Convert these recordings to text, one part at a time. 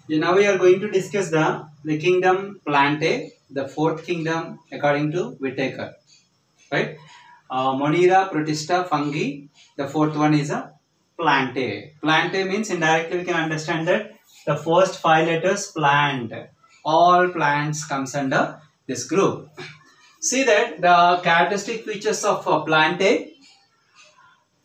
Now we are going to discuss the kingdom Plantae, the fourth kingdom according to Whittaker. Right? Monera, Protista, Fungi. The fourth one is a Plantae. Plantae means indirectly we can understand that the first five letters plant. All plants comes under this group. See that the characteristic features of Plantae.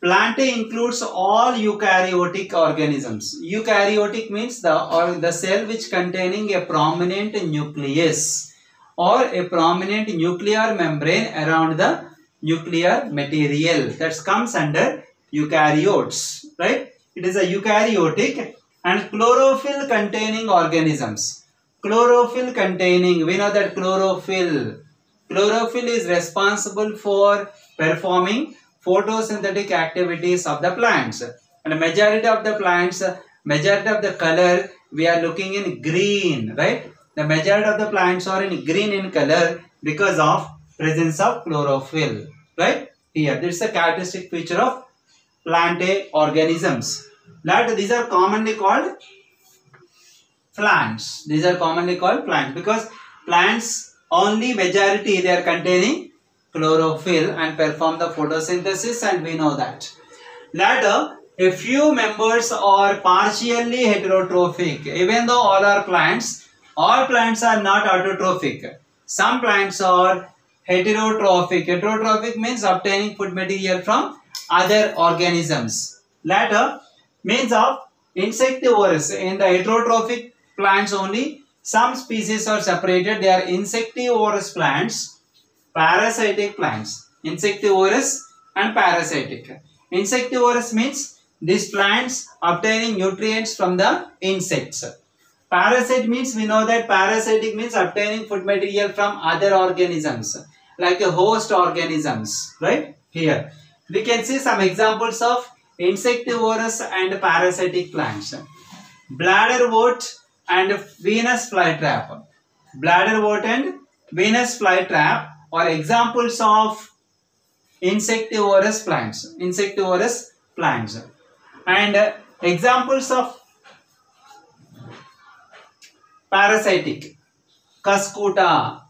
Plantae includes all eukaryotic organisms. Eukaryotic means the cell which containing a prominent nucleus or a prominent nuclear membrane around the nuclear material. That comes under eukaryotes, right? It is a eukaryotic and chlorophyll containing organisms. Chlorophyll containing, we know that chlorophyll is responsible for performing photosynthetic activities of the plants, and majority of the plants, majority of the color we are looking in green, right? The majority of the plants are in green in color because of presence of chlorophyll, right? Here, this is a characteristic feature of Plantae organisms. These are commonly called plants. These are commonly called plants because plants only majority they are containing chlorophyll and perform the photosynthesis, and we know that. Later, a few members are partially heterotrophic. Even though all plants are not autotrophic. Some plants are heterotrophic. Heterotrophic means obtaining food material from other organisms. Later means of insectivorous. In the heterotrophic plants only, some species are separated. They are insectivorous plants, parasitic plants. Insectivorous and parasitic. Insectivorous means these plants obtaining nutrients from the insects. Parasite means we know that parasitic means obtaining food material from other organisms like a host organisms, right? Here we can see some examples of insectivorous and parasitic plants. Bladderwort and Venus flytrap. Bladderwort and Venus flytrap are examples of insectivorous plants. Insectivorous plants. And examples of parasitic. Cuscuta.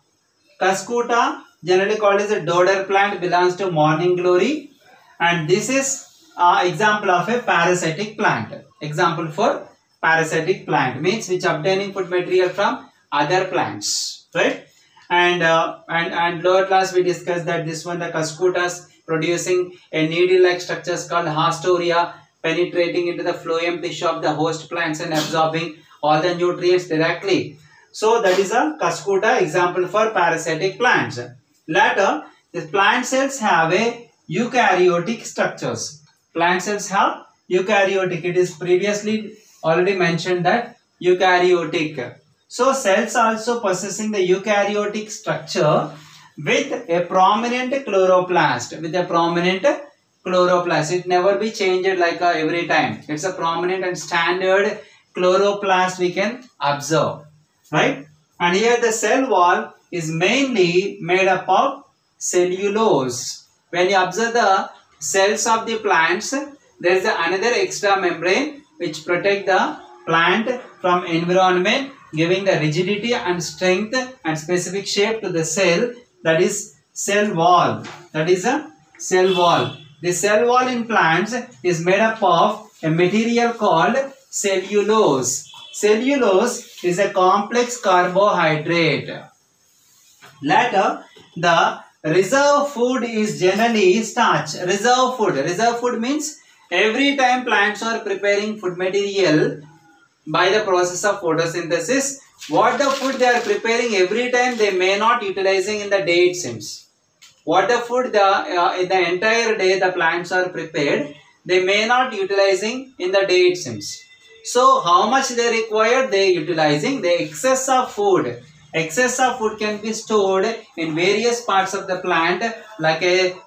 Cuscuta, generally called as a dodder plant, belongs to morning glory. And this is an example of a parasitic plant. Example for parasitic plant means which obtaining food material from other plants, right? And lower class we discussed that this one, the Cuscutas, producing a needle-like structures called hastoria, penetrating into the phloem tissue of the host plants and absorbing all the nutrients directly. So that is a Cuscuta example for parasitic plants. Later, the plant cells have a eukaryotic structures. Plant cells have eukaryotic. It is previously already mentioned that eukaryotic. So cells also possessing the eukaryotic structure with a prominent chloroplast. With a prominent chloroplast. It never be changed like every time. It's a prominent and standard chloroplast we can observe, right? And here the cell wall is mainly made up of cellulose. When you observe the cells of the plants, there is another extra membrane which protect the plant from environment, giving the rigidity and strength and specific shape to the cell, that is cell wall. That is a cell wall. The cell wall in plants is made up of a material called cellulose. Cellulose is a complex carbohydrate. Later, the reserve food is generally starch. Reserve food. Reserve food means every time plants are preparing food material by the process of photosynthesis, what the food they are preparing every time they may not utilizing in the day it seems. What the food in the entire day the plants are prepared, they may not utilizing in the day it seems. So how much they require, they utilizing the excess of food. Excess of food can be stored in various parts of the plant like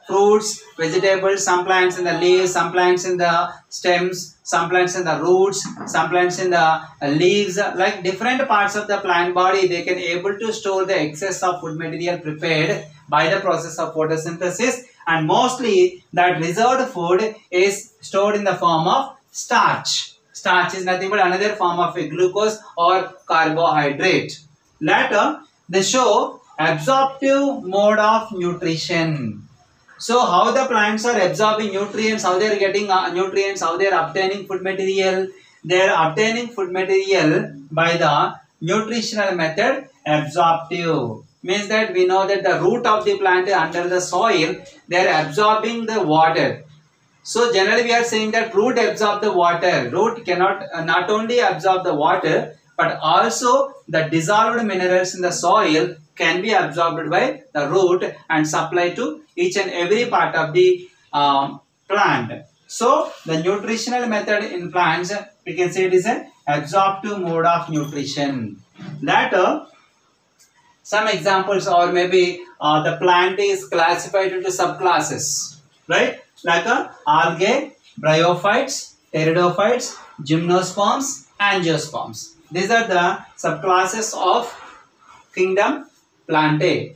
fruits, vegetables, some plants in the leaves, some plants in the stems, some plants in the roots, some plants in the leaves. Like different parts of the plant body, they can able to store the excess of food material prepared by the process of photosynthesis, and mostly that reserved food is stored in the form of starch. Starch is nothing but another form of a glucose or carbohydrate. Later, they show absorptive mode of nutrition. So how the plants are absorbing nutrients, how they are getting nutrients, how they are obtaining food material. They are obtaining food material by the nutritional method absorptive. Means that we know that the root of the plant is under the soil, they are absorbing the water. So generally we are saying that root absorb the water. Root cannot not only absorb the water, but also the dissolved minerals in the soil can be absorbed by the root and supplied to each and every part of the plant. So the nutritional method in plants, we can say it is an absorptive mode of nutrition. Later, some examples, or maybe the plant is classified into subclasses, right? Like algae, bryophytes, pteridophytes, gymnosperms, angiosperms. These are the subclasses of kingdom Plantae.